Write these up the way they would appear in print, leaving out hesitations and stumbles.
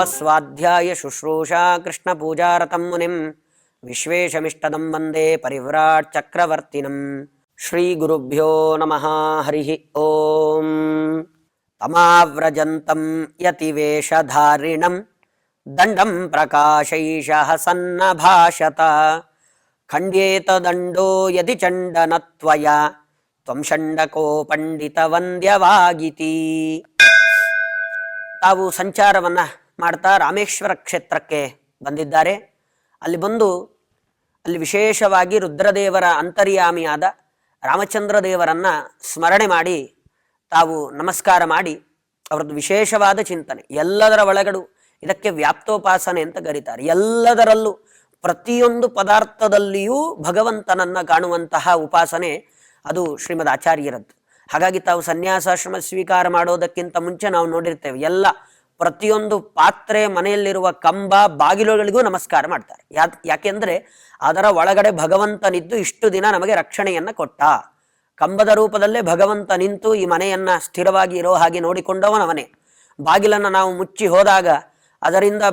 ತಪಸ್ವಾಧ್ಯಾಯ ಶುಶ್ರೂಷಾ ಕೃಷ್ಣ ಪೂಜಾರತಂ ಮುನಿಂ ವಿಶ್ವೇಶಮಿಷ್ಟದಂ ವಂದೇ ಪರಿವ್ರಾಟ್ ಚಕ್ರವರ್ತಿನಂ. ಶ್ರೀ ಗುರುಭ್ಯೋ ನಮಃ. ಹರಿ ಓಂ. ತಮಾವ್ರಜಂತಂ ಯತಿವೇಷಧಾರಿಣಂ ದಂಡಂ ಪ್ರಕಾಶೈಷಃ ಸನ್ನಭಾಷತ ಖಂಡ್ಯೇತ ದಂಡೋ ಯದಿ ಚಂಡನತ್ವಯ ತ್ವಂ ಷಂಡಕೋ ಪಂಡಿತ ವಂದ್ಯವಾಗಿತಿ. ತಾವು ಸಂಚಾರವನ್ನ ಮಾಡ್ತಾ ರಾಮೇಶ್ವರ ಕ್ಷೇತ್ರಕ್ಕೆ ಬಂದಿದ್ದಾರೆ. ಅಲ್ಲಿ ಬಂದು ಅಲ್ಲಿ ವಿಶೇಷವಾಗಿ ರುದ್ರದೇವರ ಅಂತರ್ಯಾಮಿಯಾದ ರಾಮಚಂದ್ರ ದೇವರನ್ನ ಸ್ಮರಣೆ ಮಾಡಿ ತಾವು ನಮಸ್ಕಾರ ಮಾಡಿ ಅವರದ್ದು ವಿಶೇಷವಾದ ಚಿಂತನೆ ಎಲ್ಲದರ ಒಳಗಡು ಇದಕ್ಕೆ ವ್ಯಾಪ್ತೋಪಾಸನೆ ಅಂತ ಕರೀತಾರೆ. ಎಲ್ಲದರಲ್ಲೂ ಪ್ರತಿಯೊಂದು ಪದಾರ್ಥದಲ್ಲಿಯೂ ಭಗವಂತನನ್ನ ಕಾಣುವಂತಹ ಉಪಾಸನೆ ಅದು ಶ್ರೀಮದ್ ಆಚಾರ್ಯರದ್ದು. ಹಾಗಾಗಿ ತಾವು ಸನ್ಯಾಸಾಶ್ರಮ ಸ್ವೀಕಾರ ಮಾಡೋದಕ್ಕಿಂತ ಮುಂಚೆ ನಾವು ನೋಡಿರ್ತೇವೆ ಎಲ್ಲ ಪ್ರತಿಯೊಂದು ಪಾತ್ರೆ, ಮನೆಯಲ್ಲಿರುವ ಕಂಬ, ಬಾಗಿಲುಗಳಿಗೂ ನಮಸ್ಕಾರ ಮಾಡ್ತಾರೆ. ಯಾಕೆಂದ್ರೆ ಅದರ ಒಳಗಡೆ ಭಗವಂತನಿದ್ದು ಇಷ್ಟು ದಿನ ನಮಗೆ ರಕ್ಷಣೆಯನ್ನ ಕೊಟ್ಟ. ಕಂಬದ ರೂಪದಲ್ಲೇ ಭಗವಂತ ನಿಂತು ಈ ಮನೆಯನ್ನ ಸ್ಥಿರವಾಗಿ ಇರೋ ಹಾಗೆ ನೋಡಿಕೊಂಡವನವನೇ. ಬಾಗಿಲನ್ನು ನಾವು ಮುಚ್ಚಿ ಹೋದಾಗ ಅದರಿಂದ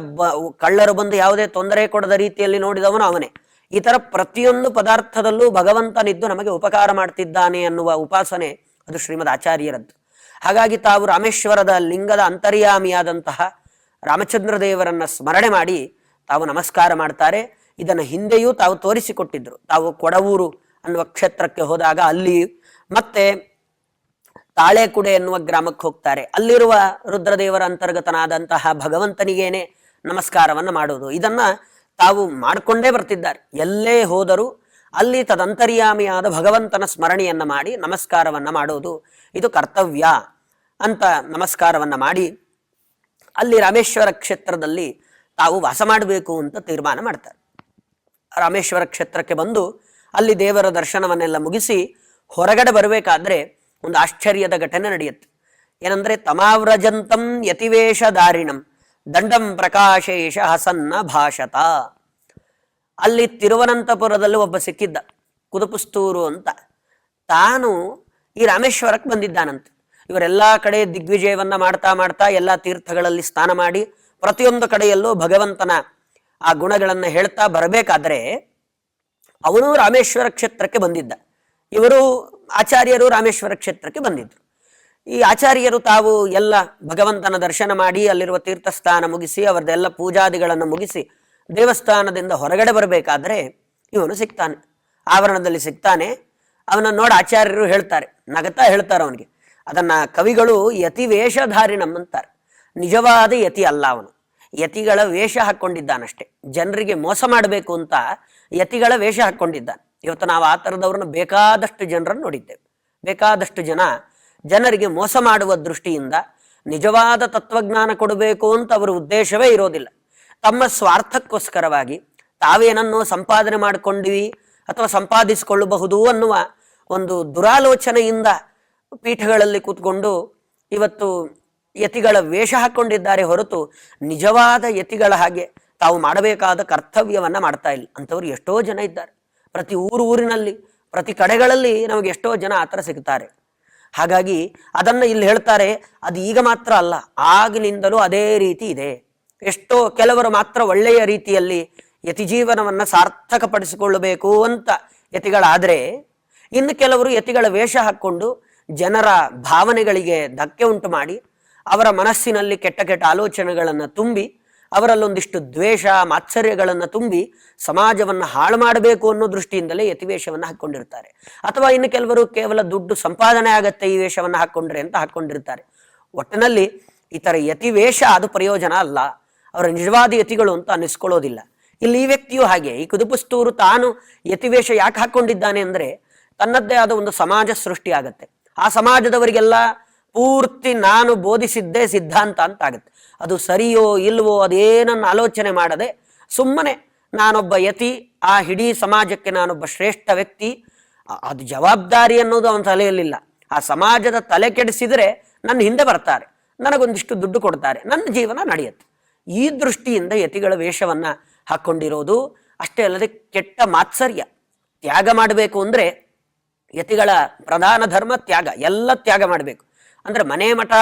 ಕಳ್ಳರು ಬಂದು ಯಾವುದೇ ತೊಂದರೆ ಕೊಡದ ರೀತಿಯಲ್ಲಿ ನೋಡಿದವನು ಅವನೇ. ಈ ತರ ಪ್ರತಿಯೊಂದು ಪದಾರ್ಥದಲ್ಲೂ ಭಗವಂತನಿದ್ದು ನಮಗೆ ಉಪಕಾರ ಮಾಡ್ತಿದ್ದಾನೆ ಅನ್ನುವ ಉಪಾಸನೆ ಅದು ಶ್ರೀಮದ್ ಆಚಾರ್ಯರದ್ದು. ಹಾಗಾಗಿ ತಾವು ರಾಮೇಶ್ವರದ ಲಿಂಗದ ಅಂತರ್ಯಾಮಿಯಾದಂತಹ ರಾಮಚಂದ್ರ ದೇವರನ್ನ ಸ್ಮರಣೆ ಮಾಡಿ ತಾವು ನಮಸ್ಕಾರ ಮಾಡ್ತಾರೆ. ಇದನ್ನು ಹಿಂದೆಯೂ ತಾವು ತೋರಿಸಿಕೊಟ್ಟಿದ್ರು. ತಾವು ಕೊಡವೂರು ಅನ್ನುವ ಕ್ಷೇತ್ರಕ್ಕೆ ಹೋದಾಗ ಅಲ್ಲಿ ಮತ್ತೆ ತಾಳೆಕುಡೆ ಎನ್ನುವ ಗ್ರಾಮಕ್ಕೆ ಹೋಗ್ತಾರೆ. ಅಲ್ಲಿರುವ ರುದ್ರದೇವರ ಅಂತರ್ಗತನಾದಂತಹ ಭಗವಂತನಿಗೇನೆ ನಮಸ್ಕಾರವನ್ನು ಮಾಡೋದು. ಇದನ್ನ ತಾವು ಮಾಡಿಕೊಂಡೇ ಬರ್ತಿದ್ದಾರೆ. ಎಲ್ಲೇ ಹೋದರೂ ಅಲ್ಲಿ ತದಂತರ್ಯಾಮಿಯಾದ ಭಗವಂತನ ಸ್ಮರಣೆಯನ್ನ ಮಾಡಿ ನಮಸ್ಕಾರವನ್ನ ಮಾಡೋದು ಇದು ಕರ್ತವ್ಯ ಅಂತ ನಮಸ್ಕಾರವನ್ನ ಮಾಡಿ ಅಲ್ಲಿ ರಾಮೇಶ್ವರ ಕ್ಷೇತ್ರದಲ್ಲಿ ತಾವು ವಾಸ ಮಾಡಬೇಕು ಅಂತ ತೀರ್ಮಾನ ಮಾಡ್ತಾರೆ. ರಾಮೇಶ್ವರ ಕ್ಷೇತ್ರಕ್ಕೆ ಬಂದು ಅಲ್ಲಿ ದೇವರ ದರ್ಶನವನ್ನೆಲ್ಲ ಮುಗಿಸಿ ಹೊರಗಡೆ ಬರಬೇಕಾದ್ರೆ ಒಂದು ಆಶ್ಚರ್ಯದ ಘಟನೆ ನಡೆಯುತ್ತೆ. ಏನಂದ್ರೆ ತಮಾವ್ರಜಂತಂ ಯತಿವೇಷಧಾರಿಣಂ ದಂಡಂ ಪ್ರಕಾಶೇಶ ಹಸನ್ನ ಭಾಷತ. ಅಲ್ಲಿ ತಿರುವನಂತಪುರದಲ್ಲಿ ಒಬ್ಬ ಸಿಕ್ಕಿದ್ದ, ಕುದುಪುಸ್ತೂರು ಅಂತ. ತಾನು ಈ ರಾಮೇಶ್ವರಕ್ಕೆ ಬಂದಿದ್ದಾನಂತೆ. ಇವರೆಲ್ಲ ಕಡೆ ದಿಗ್ವಿಜಯವನ್ನ ಮಾಡ್ತಾ ಮಾಡ್ತಾ ಎಲ್ಲ ತೀರ್ಥಗಳಲ್ಲಿ ಸ್ನಾನ ಮಾಡಿ ಪ್ರತಿಯೊಂದು ಕಡೆಯಲ್ಲೂ ಭಗವಂತನ ಆ ಗುಣಗಳನ್ನ ಹೇಳ್ತಾ ಬರಬೇಕಾದ್ರೆ ಅವನು ರಾಮೇಶ್ವರ ಕ್ಷೇತ್ರಕ್ಕೆ ಬಂದಿದ್ದ. ಇವರು ಆಚಾರ್ಯರು ರಾಮೇಶ್ವರ ಕ್ಷೇತ್ರಕ್ಕೆ ಬಂದಿದ್ರು. ಈ ಆಚಾರ್ಯರು ತಾವು ಎಲ್ಲ ಭಗವಂತನ ದರ್ಶನ ಮಾಡಿ ಅಲ್ಲಿರುವ ತೀರ್ಥಸ್ಥಾನ ಮುಗಿಸಿ ಅವರದೆಲ್ಲ ಪೂಜಾದಿಗಳನ್ನು ಮುಗಿಸಿ ದೇವಸ್ಥಾನದಿಂದ ಹೊರಗಡೆ ಬರಬೇಕಾದ್ರೆ ಇವನು ಸಿಗ್ತಾನೆ, ಆವರಣದಲ್ಲಿ ಸಿಗ್ತಾನೆ. ಅವನ ನೋಡಿ ಆಚಾರ್ಯರು ಹೇಳ್ತಾರೆ, ನಗತಾ ಹೇಳ್ತಾರೆ ಅವನಿಗೆ. ಅದನ್ನ ಕವಿಗಳು ಯತಿ ವೇಷಧಾರಿಣಂ ಅಂತಾರೆ. ನಿಜವಾದ ಯತಿ ಅಲ್ಲ ಅವನು, ಯತಿಗಳ ವೇಷ ಹಾಕ್ಕೊಂಡಿದ್ದಾನಷ್ಟೇ. ಜನರಿಗೆ ಮೋಸ ಮಾಡಬೇಕು ಅಂತ ಯತಿಗಳ ವೇಷ ಹಾಕ್ಕೊಂಡಿದ್ದಾನೆ. ಇವತ್ತು ನಾವು ಆ ಥರದವ್ರನ್ನ ಬೇಕಾದಷ್ಟು ಜನರನ್ನು ನೋಡಿದ್ದೇವೆ. ಬೇಕಾದಷ್ಟು ಜನರಿಗೆ ಮೋಸ ಮಾಡುವ ದೃಷ್ಟಿಯಿಂದ ನಿಜವಾದ ತತ್ವಜ್ಞಾನ ಕೊಡಬೇಕು ಅಂತ ಅವರ ಉದ್ದೇಶವೇ ಇರೋದಿಲ್ಲ. ತಮ್ಮ ಸ್ವಾರ್ಥಕ್ಕೋಸ್ಕರವಾಗಿ ತಾವೇನನ್ನೋ ಸಂಪಾದನೆ ಮಾಡಿಕೊಂಡ್ವಿ ಅಥವಾ ಸಂಪಾದಿಸಿಕೊಳ್ಳಬಹುದು ಅನ್ನುವ ಒಂದು ದುರಾಲೋಚನೆಯಿಂದ ಪೀಠಗಳಲ್ಲಿ ಕೂತ್ಕೊಂಡು ಇವತ್ತು ಯತಿಗಳ ವೇಷ ಹಾಕ್ಕೊಂಡಿದ್ದಾರೆ ಹೊರತು ನಿಜವಾದ ಯತಿಗಳ ಹಾಗೆ ತಾವು ಮಾಡಬೇಕಾದ ಕರ್ತವ್ಯವನ್ನ ಮಾಡ್ತಾ ಇಲ್ಲ. ಅಂಥವ್ರು ಎಷ್ಟೋ ಜನ ಇದ್ದಾರೆ. ಪ್ರತಿ ಊರಿನಲ್ಲಿ ಪ್ರತಿ ಕಡೆಗಳಲ್ಲಿ ನಮಗೆ ಎಷ್ಟೋ ಜನ ಆ ಥರ ಸಿಗ್ತಾರೆ. ಹಾಗಾಗಿ ಅದನ್ನು ಇಲ್ಲಿ ಹೇಳ್ತಾರೆ. ಅದು ಈಗ ಮಾತ್ರ ಅಲ್ಲ, ಆಗಿನಿಂದಲೂ ಅದೇ ರೀತಿ ಇದೆ. ಎಷ್ಟೋ ಕೆಲವರು ಮಾತ್ರ ಒಳ್ಳೆಯ ರೀತಿಯಲ್ಲಿ ಯತಿ ಜೀವನವನ್ನ ಸಾರ್ಥಕಪಡಿಸಿಕೊಳ್ಳಬೇಕು ಅಂತ ಯತಿಗಳಾದ್ರೆ, ಇನ್ನು ಕೆಲವರು ಯತಿಗಳ ವೇಷ ಹಾಕ್ಕೊಂಡು ಜನರ ಭಾವನೆಗಳಿಗೆ ಧಕ್ಕೆ ಉಂಟು ಮಾಡಿ ಅವರ ಮನಸ್ಸಿನಲ್ಲಿ ಕೆಟ್ಟ ಕೆಟ್ಟ ಆಲೋಚನೆಗಳನ್ನು ತುಂಬಿ ಅವರಲ್ಲೊಂದಿಷ್ಟು ದ್ವೇಷ ಮಾತ್ಸರ್ಯಗಳನ್ನು ತುಂಬಿ ಸಮಾಜವನ್ನು ಹಾಳು ಮಾಡಬೇಕು ಅನ್ನೋ ದೃಷ್ಟಿಯಿಂದಲೇ ಯತಿವೇಷವನ್ನು ಹಾಕ್ಕೊಂಡಿರ್ತಾರೆ. ಅಥವಾ ಇನ್ನು ಕೆಲವರು ಕೇವಲ ದುಡ್ಡು ಸಂಪಾದನೆ ಆಗತ್ತೆ ಈ ವೇಷವನ್ನು ಹಾಕ್ಕೊಂಡ್ರೆ ಅಂತ ಹಾಕ್ಕೊಂಡಿರ್ತಾರೆ. ಒಟ್ಟಿನಲ್ಲಿ ಈ ಥರ ಯತಿವೇಷ ಅದು ಪ್ರಯೋಜನ ಅಲ್ಲ, ಅವರ ನಿಜವಾದ ಯತಿಗಳು ಅಂತ ಅನ್ನಿಸ್ಕೊಳ್ಳೋದಿಲ್ಲ. ಇಲ್ಲಿ ಈ ವ್ಯಕ್ತಿಯು ಹಾಗೆ, ಈ ಕುದುಪುಸ್ತೂರು ತಾನು ಯತಿವೇಷ ಯಾಕೆ ಹಾಕ್ಕೊಂಡಿದ್ದಾನೆ ಅಂದರೆ ತನ್ನದ್ದೇ ಆದ ಒಂದು ಸಮಾಜ ಸೃಷ್ಟಿ ಆಗತ್ತೆ. ಆ ಸಮಾಜದವರಿಗೆಲ್ಲ ಪೂರ್ತಿ ನಾನು ಬೋಧಿಸಿದ್ದೇ ಸಿದ್ಧಾಂತ ಅಂತ ಆಗುತ್ತೆ. ಅದು ಸರಿಯೋ ಇಲ್ವೋ ಅದೇನನ್ನು ಆಲೋಚನೆ ಮಾಡದೆ ಸುಮ್ಮನೆ ನಾನೊಬ್ಬ ಯತಿ, ಆ ಇಡೀ ಸಮಾಜಕ್ಕೆ ನಾನೊಬ್ಬ ಶ್ರೇಷ್ಠ ವ್ಯಕ್ತಿ, ಅದು ಜವಾಬ್ದಾರಿ ಅನ್ನೋದು ಅವನ ತಲೆಯಲ್ಲಿಲ್ಲ. ಆ ಸಮಾಜದ ತಲೆ ಕೆಡಿಸಿದರೆ ನನ್ನ ಹಿಂದೆ ಬರ್ತಾರೆ, ನನಗೊಂದಿಷ್ಟು ದುಡ್ಡು ಕೊಡ್ತಾರೆ, ನನ್ನ ಜೀವನ ನಡೆಯುತ್ತೆ. ಈ ದೃಷ್ಟಿಯಿಂದ ಯತಿಗಳ ವೇಷವನ್ನ ಹಾಕ್ಕೊಂಡಿರೋದು. ಅಷ್ಟೇ ಅಲ್ಲದೆ ಕೆಟ್ಟ ಮಾತ್ಸರ್ಯ ತ್ಯಾಗ ಮಾಡಬೇಕು ಅಂದರೆ ಯತಿಗಳ ಪ್ರಧಾನ ಧರ್ಮ ತ್ಯಾಗ. ಎಲ್ಲ ತ್ಯಾಗ ಮಾಡಬೇಕು. ಅಂದ್ರೆ ಮನೆ ಮಠ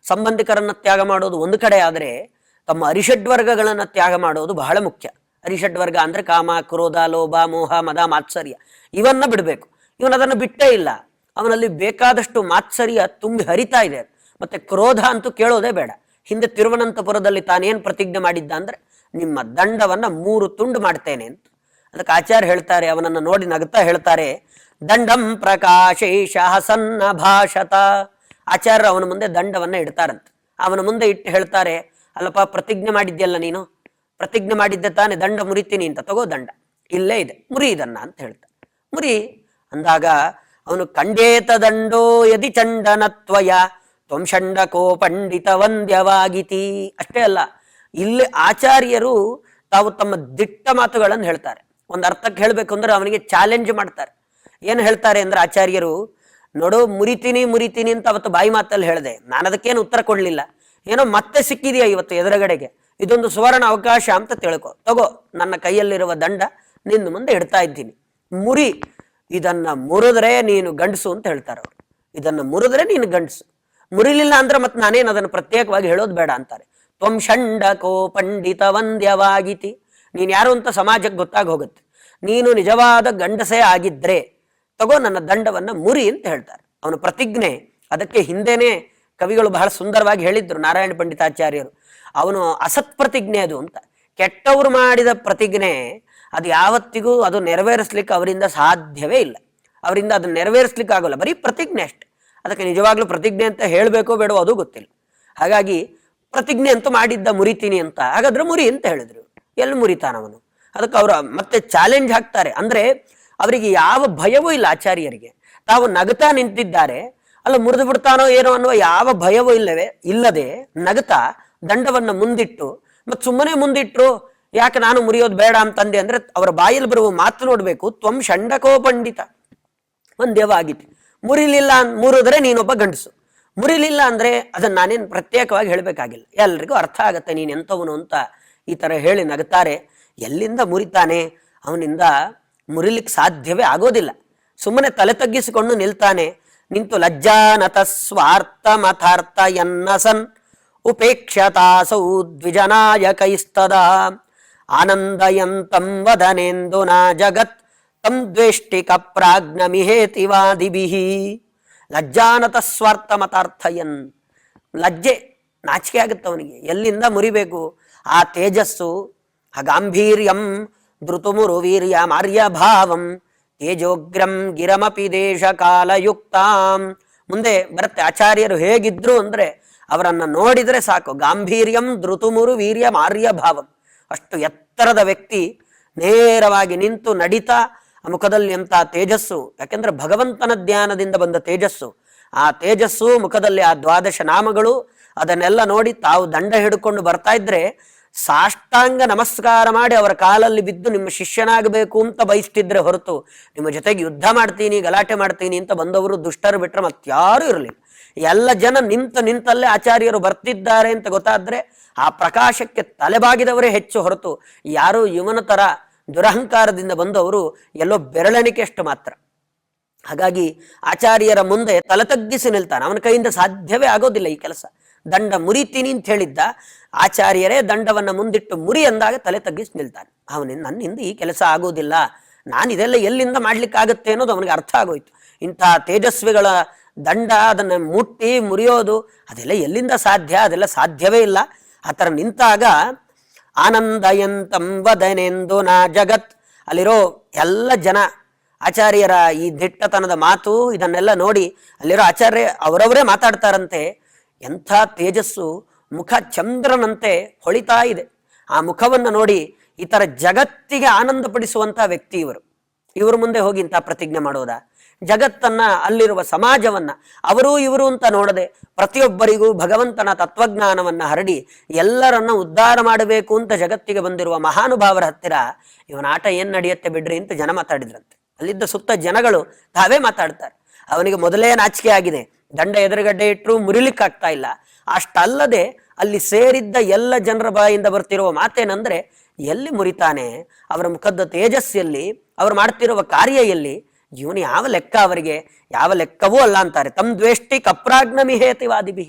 ಸಂಬಂಧಿಕರನ್ನ ತ್ಯಾಗ ಮಾಡೋದು ಒಂದು ಕಡೆ ಆದರೆ ತಮ್ಮ ಅರಿಷಡ್ವರ್ಗಗಳನ್ನು ತ್ಯಾಗ ಮಾಡೋದು ಬಹಳ ಮುಖ್ಯ. ಅರಿಷಡ್ವರ್ಗ ಅಂದರೆ ಕಾಮ, ಕ್ರೋಧ, ಲೋಭ, ಮೋಹ, ಮದ, ಮಾತ್ಸರ್ಯ ಇವನ್ನ ಬಿಡಬೇಕು. ಇವನದನ್ನು ಬಿಟ್ಟೇ ಇಲ್ಲ. ಅವನಲ್ಲಿ ಬೇಕಾದಷ್ಟು ಮಾತ್ಸರ್ಯ ತುಂಬಿ ಹರಿತಾ ಇದೆ. ಮತ್ತೆ ಕ್ರೋಧ ಅಂತೂ ಕೇಳೋದೇ ಬೇಡ. ಹಿಂದೆ ತಿರುವನಂತಪುರದಲ್ಲಿ ತಾನೇನು ಪ್ರತಿಜ್ಞೆ ಮಾಡಿದ್ದ ಅಂದರೆ ನಿಮ್ಮ ದಂಡವನ್ನು 3 ತುಂಡು ಮಾಡ್ತೇನೆ ಅಂತ. ಅದಕ್ಕೆ ಆಚಾರ್ಯ ಹೇಳ್ತಾರೆ, ಅವನನ್ನು ನೋಡಿ ನಗ್ತಾ ಹೇಳ್ತಾರೆ, ದಂಡಂ ಪ್ರಕಾಶೇಶ ಹಸನ್ನ ಭಾಷತ. ಆಚಾರ್ಯರು ಅವನ ಮುಂದೆ ದಂಡವನ್ನು ಇಡ್ತಾರಂತೆ. ಅವನ ಮುಂದೆ ಇಟ್ಟು ಹೇಳ್ತಾರೆ, ಅಲ್ಲಪ್ಪ ಪ್ರತಿಜ್ಞೆ ಮಾಡಿದ್ಯಲ್ಲ ನೀನು, ಪ್ರತಿಜ್ಞೆ ಮಾಡಿದ್ದೆ ತಾನೆ ದಂಡ ಮುರಿತೀನಿ ಅಂತ, ತಗೋ ದಂಡ ಇಲ್ಲೇ ಇದೆ, ಮುರಿ ಇದನ್ನ ಅಂತ ಹೇಳ್ತಾರೆ. ಮುರಿ ಅಂದಾಗ ಅವನು ಖಂಡೇತ ದಂಡೋ ಯದಿ ಚಂಡನತ್ವಯ ತ್ವಂ ಷಂಡಕೋ ಪಂಡಿತ ವಂದ್ಯವಾಗಿತಿ. ಅಷ್ಟೇ ಅಲ್ಲ, ಇಲ್ಲಿ ಆಚಾರ್ಯರು ತಾವು ತಮ್ಮ ದಿಟ್ಟ ಮಾತುಗಳನ್ನು ಹೇಳ್ತಾರೆ. ಒಂದು ಅರ್ಥಕ್ಕೆ ಹೇಳಬೇಕು ಅಂದ್ರೆ ಅವನಿಗೆ ಚಾಲೆಂಜ್ ಮಾಡ್ತಾರೆ. ಏನು ಹೇಳ್ತಾರೆ ಅಂದ್ರೆ ಆಚಾರ್ಯರು, ನೋಡು ಮುರಿತೀನಿ ಅಂತ ಅವತ್ತು ಬಾಯಿ ಮಾತಲ್ಲಿ ಹೇಳಿದೆ, ನಾನು ಅದಕ್ಕೇನು ಉತ್ತರ ಕೊಡಲಿಲ್ಲ, ಏನೋ ಮತ್ತೆ ಸಿಕ್ಕಿದೆಯಾ ಇವತ್ತು ಎದುರುಗಡೆಗೆ, ಇದೊಂದು ಸುವರ್ಣ ಅವಕಾಶ ಅಂತ ತಿಳ್ಕೊ, ತಗೋ ನನ್ನ ಕೈಯಲ್ಲಿರುವ ದಂಡ ನಿನ್ನ ಮುಂದೆ ಇಡ್ತಾ ಇದ್ದೀನಿ, ಮುರಿ, ಇದನ್ನ ಮುರಿದ್ರೆ ನೀನು ಗಂಡಸು ಅಂತ ಹೇಳ್ತಾರೆ ಅವರು. ಇದನ್ನ ಮುರಿದ್ರೆ ನೀನು ಗಂಡಸು, ಮುರಿಲಿಲ್ಲ ಅಂದ್ರೆ ಮತ್ತೆ ನಾನೇನು ಅದನ್ನು ಪ್ರತ್ಯೇಕವಾಗಿ ಹೇಳೋದು ಬೇಡ ಅಂತಾರೆ. ತ್ವಂ ಷಂಡಕೋ ಪಂಡಿತ ವಂದ್ಯವಾಗಿತಿ, ನೀನು ಯಾರು ಅಂತ ಸಮಾಜಕ್ಕೆ ಗೊತ್ತಾಗಿ ಹೋಗುತ್ತೆ. ನೀನು ನಿಜವಾದ ಗಂಡಸೇ ಆಗಿದ್ರೆ ತಗೋ ನನ್ನ ದಂಡವನ್ನ ಮುರಿ ಅಂತ ಹೇಳ್ತಾರೆ. ಅವನ ಪ್ರತಿಜ್ಞೆ, ಅದಕ್ಕೆ ಹಿಂದೆನೇ ಕವಿಗಳು ಬಹಳ ಸುಂದರವಾಗಿ ಹೇಳಿದ್ರು ನಾರಾಯಣ ಪಂಡಿತಾಚಾರ್ಯರು, ಅವನು ಅಸತ್ ಪ್ರತಿಜ್ಞೆ ಅದು ಅಂತ. ಕೆಟ್ಟವರು ಮಾಡಿದ ಪ್ರತಿಜ್ಞೆ ಅದು ಯಾವತ್ತಿಗೂ ಅದು ನೆರವೇರಿಸ್ಲಿಕ್ಕೆ ಅವರಿಂದ ಸಾಧ್ಯವೇ ಇಲ್ಲ. ಅವರಿಂದ ಅದನ್ನ ನೆರವೇರಿಸ್ಲಿಕ್ಕೆ ಆಗೋಲ್ಲ, ಬರೀ ಪ್ರತಿಜ್ಞೆ ಅಷ್ಟೆ. ಅದಕ್ಕೆ ನಿಜವಾಗ್ಲೂ ಪ್ರತಿಜ್ಞೆ ಅಂತ ಹೇಳಬೇಕೋ ಬೇಡೋ ಅದು ಗೊತ್ತಿಲ್ಲ. ಹಾಗಾಗಿ ಪ್ರತಿಜ್ಞೆ ಅಂತೂ ಮಾಡಿದ್ದ ಮುರಿತೀನಿ ಅಂತ, ಹಾಗಾದ್ರೆ ಮುರಿ ಅಂತ ಹೇಳಿದ್ರು. ಎಲ್ಲಿ ಮುರಿತಾನವನು? ಅದಕ್ಕೆ ಅವರು ಮತ್ತೆ ಚಾಲೆಂಜ್ ಹಾಕ್ತಾರೆ. ಅಂದ್ರೆ ಅವರಿಗೆ ಯಾವ ಭಯವೂ ಇಲ್ಲ ಆಚಾರ್ಯರಿಗೆ. ತಾವು ನಗತಾ ನಿಂತಿದ್ದಾರೆ, ಅಲ್ಲ ಮುರಿದು ಬಿಡ್ತಾನೋ ಏನೋ ಅನ್ನುವ ಯಾವ ಭಯವೂ ಇಲ್ಲದೆ ನಗತಾ ದಂಡವನ್ನ ಮುಂದಿಟ್ಟು, ಮತ್ತೆ ಸುಮ್ಮನೆ ಮುಂದಿಟ್ರು ಯಾಕೆ ನಾನು ಮುರಿಯೋದು ಬೇಡ ಅಂತಂದೆ ಅಂದ್ರೆ ಅವರ ಬಾಯಲ್ಲಿ ಬರುವ ಮಾತು ನೋಡ್ಬೇಕು. ತ್ವಂ ಷಂಡಕೋ ಪಂಡಿತ ಒಂದೇವಾಗಿತ್ತು, ಮುರಿಲಿಲ್ಲ ಮುರಿದ್ರೆ ನೀನೊಬ್ಬ ಗಂಡಸು, ಮುರಿಲಿಲ್ಲ ಅಂದ್ರೆ ಅದನ್ನ ನಾನೇನು ಪ್ರತ್ಯೇಕವಾಗಿ ಹೇಳಬೇಕಾಗಿಲ್ಲ, ಎಲ್ರಿಗೂ ಅರ್ಥ ಆಗತ್ತೆ ನೀನು ಎಂಥವನು ಅಂತ ಈ ತರ ಹೇಳಿ ನಗುತ್ತಾರೆ. ಎಲ್ಲಿಂದ ಮುರಿತಾನೆ? ಅವನಿಂದ ಮುರಿಲಿಕ್ಕೆ ಸಾಧ್ಯವೇ ಆಗೋದಿಲ್ಲ. ಸುಮ್ಮನೆ ತಲೆ ತಗ್ಗಿಸಿಕೊಂಡು ನಿಲ್ತಾನೆ. ನಿಂತು ಲಜ್ಜಾನತ ಸ್ವಾರ್ಥ ಮಥಾರ್ಥ ಎನ್ನಸನ್ ಉಪೇಕ್ಷತಾಸೌ ದ್ವಿಜನಾಯಕೈಸ್ತದ ಆನಂದಯಂತಂ ವದನೆಂದು ನಾ ಜಗತ್ ತಂ ದ್ವೇಷ್ಟಿಕ ಪ್ರಾಜ್ಞಮಿಹೇತಿವಾದಿಭಿಃ. ಲಜ್ಜಾನತ ಸ್ವಾರ್ಥ ಮತಾರ್ಥಯನ್, ಲಜ್ಜೆ ನಾಚಿಕೆ ಆಗುತ್ತೆ ಅವನಿಗೆ. ಎಲ್ಲಿಂದ ಮುರಿಬೇಕು? ಆ ತೇಜಸ್ಸು, ಆ ಗಾಂಭೀರ್ಯಂ ಧೃತುಮುರು ವೀರ್ಯ ಮಾರ್ಯಭಾವಂ ತೇಜೋಗ್ರಂ ಗಿರಮಪಿ ದೇಶ ಕಾಲಯುಕ್ತಾಂ. ಮುಂದೆ ಬರುತ್ತೆ ಆಚಾರ್ಯರು ಹೇಗಿದ್ರು ಅಂದ್ರೆ ಅವರನ್ನ ನೋಡಿದ್ರೆ ಸಾಕು, ಗಾಂಭೀರ್ಯಂ ಧೃತುಮುರು ವೀರ್ಯ ಮಾರ್ಯಭಾವಂ, ಅಷ್ಟು ಎತ್ತರದ ವ್ಯಕ್ತಿ ನೇರವಾಗಿ ನಿಂತು ನಡಿತಾ, ಆ ಮುಖದಲ್ಲಿ ಎಂಥ ತೇಜಸ್ಸು, ಯಾಕೆಂದ್ರೆ ಭಗವಂತನ ಧ್ಯಾನದಿಂದ ಬಂದ ತೇಜಸ್ಸು. ಆ ತೇಜಸ್ಸು ಮುಖದಲ್ಲಿ ಆ 12 ನಾಮಗಳು, ಅದನ್ನೆಲ್ಲ ನೋಡಿ ತಾವು ದಂಡ ಹಿಡ್ಕೊಂಡು ಬರ್ತಾ ಇದ್ರೆ ಸಾಷ್ಟಾಂಗ ನಮಸ್ಕಾರ ಮಾಡಿ ಅವರ ಕಾಲಲ್ಲಿ ಬಿದ್ದು ನಿಮ್ಮ ಶಿಷ್ಯನಾಗಬೇಕು ಅಂತ ಬಯಸ್ತಿದ್ರೆ ಹೊರತು ನಿಮ್ಮ ಜೊತೆಗೆ ಯುದ್ಧ ಮಾಡ್ತೀನಿ ಗಲಾಟೆ ಮಾಡ್ತೀನಿ ಅಂತ ಬಂದವರು ದುಷ್ಟರು ಬಿಟ್ರೆ ಮತ್ತಾರೂ ಇರಲಿಲ್ಲ. ಎಲ್ಲ ಜನ ನಿಂತಲ್ಲೇ ಆಚಾರ್ಯರು ಬರ್ತಿದ್ದಾರೆ ಅಂತ ಗೊತ್ತಾದ್ರೆ ಆ ಪ್ರಕಾಶಕ್ಕೆ ತಲೆಬಾಗಿದವರೇ ಹೆಚ್ಚು ಹೊರತು ಯಾರು ಇವನ ತರ ದುರಹಂಕಾರದಿಂದ ಬಂದವರು ಎಲ್ಲೋ ಬೆರಳೆಣಿಕೆಯಷ್ಟು ಮಾತ್ರ. ಹಾಗಾಗಿ ಆಚಾರ್ಯರ ಮುಂದೆ ತಲೆ ತಗ್ಗಿಸಿ ನಿಲ್ತಾನೆ. ಅವನ ಕೈಯಿಂದ ಸಾಧ್ಯವೇ ಆಗೋದಿಲ್ಲ ಈ ಕೆಲಸ. ದಂಡ ಮುರಿತೀನಿ ಅಂತ ಹೇಳಿದ್ದ, ಆಚಾರ್ಯರೇ ದಂಡವನ್ನ ಮುಂದಿಟ್ಟು ಮುರಿ ಅಂದಾಗ ತಲೆ ತಗ್ಗಿಸಿ ನಿಲ್ತಾನೆ. ನನ್ನಿಂದ ಈ ಕೆಲಸ ಆಗೋದಿಲ್ಲ, ನಾನು ಇದೆಲ್ಲ ಎಲ್ಲಿಂದ ಮಾಡ್ಲಿಕ್ಕಾಗತ್ತೆ ಅನ್ನೋದು ಅವನಿಗೆ ಅರ್ಥ ಆಗೋಯ್ತು. ಇಂಥ ತೇಜಸ್ವಿಗಳ ದಂಡ ಅದನ್ನ ಮುಟ್ಟಿ ಮುರಿಯೋದು ಅದೆಲ್ಲ ಎಲ್ಲಿಂದ ಸಾಧ್ಯ? ಅದೆಲ್ಲ ಸಾಧ್ಯವೇ ಇಲ್ಲ. ಆ ಥರ ನಿಂತಾಗ ಆನಂದಯಂತಂ ವದನೆಂದು ನಾ ಜಗತ್, ಅಲ್ಲಿರೋ ಎಲ್ಲ ಜನ ಆಚಾರ್ಯರ ಈ ದಿಟ್ಟತನದ ಮಾತು ಇದನ್ನೆಲ್ಲ ನೋಡಿ ಅಲ್ಲಿರೋ ಆಚಾರ್ಯ ಅವರವರೇ ಮಾತಾಡ್ತಾರಂತೆ. ಎಂಥ ತೇಜಸ್ಸು, ಮುಖ ಚಂದ್ರನಂತೆ ಹೊಳಿತಾ ಇದೆ. ಆ ಮುಖವನ್ನು ನೋಡಿ ಈ ಥರ ಜಗತ್ತಿಗೆ ಆನಂದ ಪಡಿಸುವಂಥ ವ್ಯಕ್ತಿ ಇವರು ಮುಂದೆ ಹೋಗಿ ಇಂಥ ಪ್ರತಿಜ್ಞೆ ಮಾಡೋದಾ? ಜಗತ್ತನ್ನ, ಅಲ್ಲಿರುವ ಸಮಾಜವನ್ನ ಅವರು ಇವರು ಅಂತ ನೋಡದೆ ಪ್ರತಿಯೊಬ್ಬರಿಗೂ ಭಗವಂತನ ತತ್ವಜ್ಞಾನವನ್ನ ಹರಡಿ ಎಲ್ಲರನ್ನ ಉದ್ಧಾರ ಮಾಡಬೇಕು ಅಂತ ಜಗತ್ತಿಗೆ ಬಂದಿರುವ ಮಹಾನುಭಾವರ ಹತ್ತಿರ ಇವನ ಆಟ ಏನ್ ನಡೆಯುತ್ತೆ ಬಿಡ್ರಿ ಅಂತ ಜನ ಮಾತಾಡಿದ್ರಂತೆ. ಅಲ್ಲಿದ್ದ ಸುತ್ತ ಜನಗಳು ತಾವೇ ಮಾತಾಡ್ತಾರೆ. ಅವನಿಗೆ ಮೊದಲೇ ನಾಚಿಕೆ ಆಗಿದೆ, ದಂಡ ಎದುರುಗಡ್ಡೆ ಇಟ್ಟರು ಮುರಿಲಿಕ್ಕಾಗ್ತಾ ಇಲ್ಲ. ಅಷ್ಟಲ್ಲದೆ ಅಲ್ಲಿ ಸೇರಿದ್ದ ಎಲ್ಲ ಜನರ ಬಾಯಿಂದ ಬರ್ತಿರುವ ಮಾತೇನಂದ್ರೆ ಎಲ್ಲಿ ಮುರಿತಾನೆ? ಅವರ ಮುಖದ ತೇಜಸ್ಸಲ್ಲಿ, ಅವರು ಮಾಡ್ತಿರುವ ಕಾರ್ಯ ಎಲ್ಲಿ? ಇವನು ಯಾವ ಲೆಕ್ಕ? ಅವರಿಗೆ ಯಾವ ಲೆಕ್ಕವೂ ಅಲ್ಲ ಅಂತಾರೆ. ತಮ್ ದ್ವೇಷ್ಟಿ ಕಪ್ರಾಜ್ಞಮಿಹೇತಿವಾದಿಭಿ.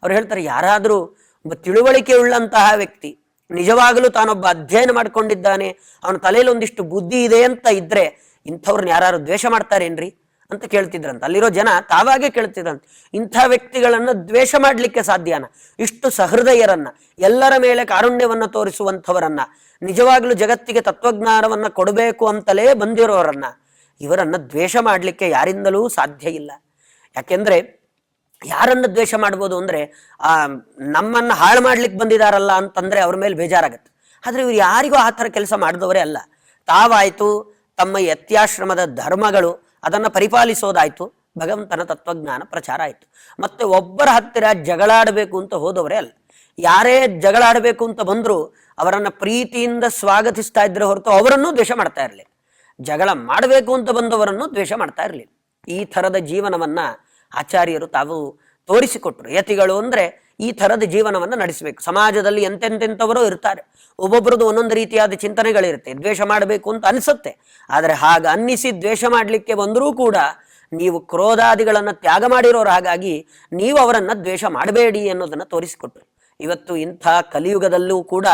ಅವ್ರು ಹೇಳ್ತಾರೆ, ಯಾರಾದರೂ ಒಬ್ಬ ತಿಳುವಳಿಕೆ ಉಳ್ಳಂತಹ ವ್ಯಕ್ತಿ, ನಿಜವಾಗಲೂ ತಾನೊಬ್ಬ ಅಧ್ಯಯನ ಮಾಡ್ಕೊಂಡಿದ್ದಾನೆ, ಅವನ ತಲೆಯಲ್ಲಿ ಒಂದಿಷ್ಟು ಬುದ್ಧಿ ಇದೆ ಅಂತ ಇದ್ರೆ ಇಂಥವ್ರನ್ನ ಯಾರು ದ್ವೇಷ ಮಾಡ್ತಾರೇನ್ರಿ ಅಂತ ಕೇಳ್ತಿದ್ರಂತ. ಅಲ್ಲಿರೋ ಜನ ತಾವಾಗೇ ಕೇಳ್ತಿದ್ರಂತ, ಇಂಥ ವ್ಯಕ್ತಿಗಳನ್ನ ದ್ವೇಷ ಮಾಡ್ಲಿಕ್ಕೆ ಸಾಧ್ಯನ? ಇಷ್ಟು ಸಹೃದಯರನ್ನ, ಎಲ್ಲರ ಮೇಲೆ ಕಾರುಣ್ಯವನ್ನ ತೋರಿಸುವಂಥವರನ್ನ, ನಿಜವಾಗ್ಲೂ ಜಗತ್ತಿಗೆ ತತ್ವಜ್ಞಾನವನ್ನ ಕೊಡಬೇಕು ಅಂತಲೇ ಬಂದಿರೋರನ್ನ, ಇವರನ್ನ ದ್ವೇಷ ಮಾಡ್ಲಿಕ್ಕೆ ಯಾರಿಂದಲೂ ಸಾಧ್ಯ ಇಲ್ಲ. ಯಾಕೆಂದ್ರೆ ಯಾರನ್ನ ದ್ವೇಷ ಮಾಡ್ಬೋದು ಅಂದ್ರೆ ನಮ್ಮನ್ನ ಹಾಳು ಮಾಡ್ಲಿಕ್ಕೆ ಬಂದಿದಾರಲ್ಲ ಅಂತಂದ್ರೆ ಅವ್ರ ಮೇಲೆ ಬೇಜಾರಾಗತ್ತೆ. ಆದ್ರೆ ಇವ್ರು ಯಾರಿಗೂ ಆ ಥರ ಕೆಲಸ ಮಾಡಿದವರೇ ಅಲ್ಲ. ತಾವಾಯ್ತು, ತಮ್ಮ ಯತ್ಯಾಶ್ರಮದ ಧರ್ಮಗಳು ಅದನ್ನ ಪರಿಪಾಲಿಸೋದಾಯ್ತು, ಭಗವಂತನ ತತ್ವಜ್ಞಾನ ಪ್ರಚಾರ ಆಯ್ತು. ಮತ್ತೆ ಒಬ್ಬರ ಹತ್ತಿರ ಜಗಳಾಡಬೇಕು ಅಂತ ಹೋದವರೇ ಅಲ್ಲ. ಯಾರೇ ಜಗಳಾಡಬೇಕು ಅಂತ ಬಂದ್ರು ಅವರನ್ನ ಪ್ರೀತಿಯಿಂದ ಸ್ವಾಗತಿಸ್ತಾ ಇದ್ರೆ ಹೊರತು ಅವರನ್ನು ದ್ವೇಷ ಮಾಡ್ತಾ ಇರಲಿಲ್ಲ. ಜಗಳ ಮಾಡಬೇಕು ಅಂತ ಬಂದವರನ್ನು ದ್ವೇಷ ಮಾಡ್ತಾ ಇರಲಿಲ್ಲ. ಈ ಥರದ ಜೀವನವನ್ನ ಆಚಾರ್ಯರು ತಾವು ತೋರಿಸಿಕೊಟ್ರು. ಯತಿಗಳು ಅಂದ್ರೆ ಈ ಥರದ ಜೀವನವನ್ನು ನಡೆಸಬೇಕು. ಸಮಾಜದಲ್ಲಿ ಎಂತೆಂತೆಂಥವರು ಇರ್ತಾರೆ, ಒಬ್ಬೊಬ್ರದ್ದು ಒಂದೊಂದು ರೀತಿಯಾದ ಚಿಂತನೆಗಳಿರುತ್ತೆ. ದ್ವೇಷ ಮಾಡಬೇಕು ಅಂತ ಅನಿಸುತ್ತೆ, ಆದರೆ ಹಾಗೆ ಅನ್ನಿಸಿ ದ್ವೇಷ ಮಾಡಲಿಕ್ಕೆ ಬಂದರೂ ಕೂಡ ನೀವು ಕ್ರೋಧಾದಿಗಳನ್ನು ತ್ಯಾಗ ಮಾಡಿರೋರು, ಹಾಗಾಗಿ ನೀವು ಅವರನ್ನ ದ್ವೇಷ ಮಾಡಬೇಡಿ ಅನ್ನೋದನ್ನ ತೋರಿಸಿಕೊಟ್ರು. ಇವತ್ತು ಇಂಥ ಕಲಿಯುಗದಲ್ಲೂ ಕೂಡ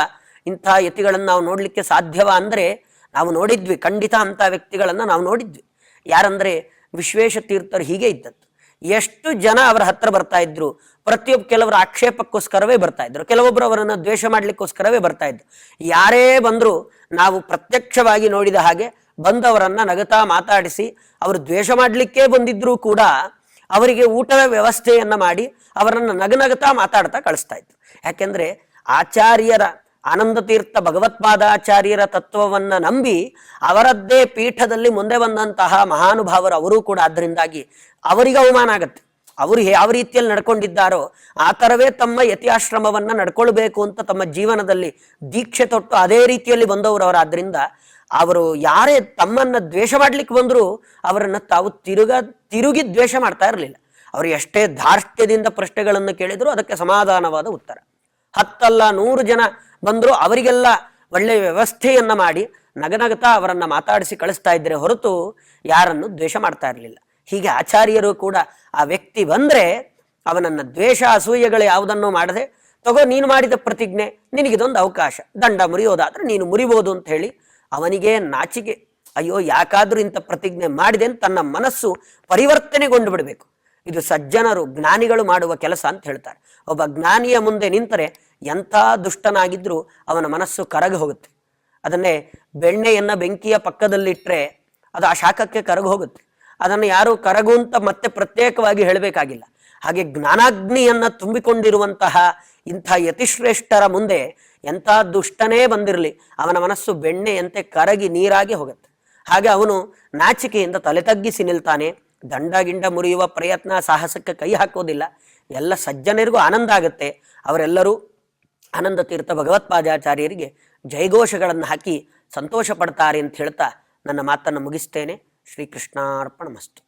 ಇಂಥ ಯತಿಗಳನ್ನು ನಾವು ನೋಡ್ಲಿಕ್ಕೆ ಸಾಧ್ಯವಾ ಅಂದ್ರೆ ನಾವು ನೋಡಿದ್ವಿ, ಖಂಡಿತ ಅಂಥ ವ್ಯಕ್ತಿಗಳನ್ನ ನಾವು ನೋಡಿದ್ವಿ. ಯಾರಂದ್ರೆ ವಿಶ್ವೇಶ ತೀರ್ಥರು ಹೀಗೆ ಇದ್ದದ್ದು. ಎಷ್ಟು ಜನ ಅವರ ಹತ್ರ ಬರ್ತಾ ಇದ್ರು, ಪ್ರತಿಯೊಬ್ಬ ಕೆಲವರ ಆಕ್ಷೇಪಕ್ಕೋಸ್ಕರವೇ ಬರ್ತಾ ಇದ್ರು, ಕೆಲವೊಬ್ರು ಅವರನ್ನು ದ್ವೇಷ ಮಾಡ್ಲಿಕ್ಕೋಸ್ಕರವೇ ಬರ್ತಾ ಇದ್ರು. ಯಾರೇ ಬಂದ್ರು ನಾವು ಪ್ರತ್ಯಕ್ಷವಾಗಿ ನೋಡಿದ ಹಾಗೆ ಬಂದವರನ್ನ ನಗತಾ ಮಾತಾಡಿಸಿ, ಅವರು ದ್ವೇಷ ಮಾಡ್ಲಿಕ್ಕೆ ಬಂದಿದ್ರು ಕೂಡ ಅವರಿಗೆ ಊಟದ ವ್ಯವಸ್ಥೆಯನ್ನ ಮಾಡಿ ಅವರನ್ನ ನಗನಗತಾ ಮಾತಾಡ್ತಾ ಕಳಿಸ್ತಾ ಇದ್ರು. ಯಾಕೆಂದ್ರೆ ಆಚಾರ್ಯರ, ಆನಂದ ತೀರ್ಥ ಭಗವತ್ಪಾದಾಚಾರ್ಯರ ತತ್ವವನ್ನ ನಂಬಿ ಅವರದ್ದೇ ಪೀಠದಲ್ಲಿ ಮುಂದೆ ಬಂದಂತಹ ಮಹಾನುಭಾವರು ಅವರು ಕೂಡ. ಆದ್ರಿಂದಾಗಿ ಅವರಿಗೆ ಅವಮಾನ ಆಗತ್ತೆ. ಅವರು ಯಾವ ರೀತಿಯಲ್ಲಿ ನಡ್ಕೊಂಡಿದ್ದಾರೋ ಆ ಥರವೇ ತಮ್ಮ ಯತಿಯಾಶ್ರಮವನ್ನ ನಡ್ಕೊಳ್ಬೇಕು ಅಂತ ತಮ್ಮ ಜೀವನದಲ್ಲಿ ದೀಕ್ಷೆ ತೊಟ್ಟು ಅದೇ ರೀತಿಯಲ್ಲಿ ಬಂದವರು ಅವರು. ಆದ್ರಿಂದ ಅವರು ಯಾರೇ ತಮ್ಮನ್ನ ದ್ವೇಷ ಮಾಡ್ಲಿಕ್ಕೆ ಬಂದ್ರು ಅವರನ್ನ ತಾವು ತಿರುಗಿ ದ್ವೇಷ ಮಾಡ್ತಾ ಇರಲಿಲ್ಲ. ಅವರು ಎಷ್ಟೇ ಧಾರ್ಷ್ಟ್ಯದಿಂದ ಪ್ರಶ್ನೆಗಳನ್ನು ಕೇಳಿದ್ರು ಅದಕ್ಕೆ ಸಮಾಧಾನವಾದ ಉತ್ತರ. 10 ಅಲ್ಲ 100 ಜನ ಬಂದ್ರು ಅವರಿಗೆಲ್ಲ ಒಳ್ಳೆಯ ವ್ಯವಸ್ಥೆಯನ್ನ ಮಾಡಿ ನಗನಗತಾ ಅವರನ್ನ ಮಾತಾಡಿಸಿ ಕಳಿಸ್ತಾ ಇದ್ರೆ ಹೊರತು ಯಾರನ್ನು ದ್ವೇಷ ಮಾಡ್ತಾ ಇರಲಿಲ್ಲ. ಹೀಗೆ ಆಚಾರ್ಯರು ಕೂಡ ಆ ವ್ಯಕ್ತಿ ಬಂದ್ರೆ ಅವನನ್ನ ದ್ವೇಷ ಅಸೂಯೆಗಳು ಯಾವುದನ್ನು ಮಾಡದೆ, ತಗೋ ನೀನು ಮಾಡಿದ ಪ್ರತಿಜ್ಞೆ, ನಿನಗಿದೊಂದು ಅವಕಾಶ, ದಂಡ ಮುರಿಯೋದಾದ್ರೆ ನೀನು ಮುರಿಬೋದು ಅಂತ ಹೇಳಿ ಅವನಿಗೆ ನಾಚಿಕೆ, ಅಯ್ಯೋ ಯಾಕಾದ್ರೂ ಇಂಥ ಪ್ರತಿಜ್ಞೆ ಮಾಡಿದೆ ಅಂತ ತನ್ನ ಮನಸ್ಸು ಪರಿವರ್ತನೆಗೊಂಡು ಬಿಡಬೇಕು. ಇದು ಸಜ್ಜನರು, ಜ್ಞಾನಿಗಳು ಮಾಡುವ ಕೆಲಸ ಅಂತ ಹೇಳ್ತಾರೆ. ಒಬ್ಬ ಜ್ಞಾನಿಯ ಮುಂದೆ ನಿಂತರೆ ಎಂಥ ದುಷ್ಟನಾಗಿದ್ರೂ ಅವನ ಮನಸ್ಸು ಕರಗಿ ಹೋಗುತ್ತೆ. ಅದನ್ನೇ ಬೆಣ್ಣೆಯನ್ನ ಬೆಂಕಿಯ ಪಕ್ಕದಲ್ಲಿಟ್ಟರೆ ಅದು ಆ ಶಾಖಕ್ಕೆ ಕರಗಿ ಹೋಗುತ್ತೆ. ಅದನ್ನು ಯಾರು ಕರಗು ಅಂತ ಮತ್ತೆ ಪ್ರತ್ಯೇಕವಾಗಿ ಹೇಳಬೇಕಾಗಿಲ್ಲ. ಹಾಗೆ ಜ್ಞಾನಾಗ್ನಿಯನ್ನ ತುಂಬಿಕೊಂಡಿರುವಂತಹ ಇಂಥ ಯತಿಶ್ರೇಷ್ಠರ ಮುಂದೆ ಎಂಥ ದುಷ್ಟನೇ ಬಂದಿರಲಿ ಅವನ ಮನಸ್ಸು ಬೆಣ್ಣೆಯಂತೆ ಕರಗಿ ನೀರಾಗಿ ಹೋಗುತ್ತೆ. ಹಾಗೆ ಅವನು ನಾಚಿಕೆಯಿಂದ ತಲೆ ತಗ್ಗಿಸಿ ನಿಲ್ತಾನೆ. ದಂಡ ಗಿಂಡ ಮುರಿಯುವ ಪ್ರಯತ್ನ ಸಾಹಸಕ್ಕೆ ಕೈ ಹಾಕೋದಿಲ್ಲ. ಎಲ್ಲ ಸಜ್ಜನರಿಗೂ ಆನಂದ ಆಗುತ್ತೆ. ಅವರೆಲ್ಲರೂ ಆನಂದ ತೀರ್ಥ ಭಗವತ್ಪಾದಾಚಾರ್ಯರಿಗೆ ಜಯಘೋಷಗಳನ್ನು ಹಾಕಿ ಸಂತೋಷ ಪಡ್ತಾರೆ ಅಂತ ಹೇಳ್ತಾ ನನ್ನ ಮಾತನ್ನು ಮುಗಿಸ್ತೇನೆ. ಶ್ರೀಕೃಷ್ಣಾರ್ಪಣಮಸ್ತು.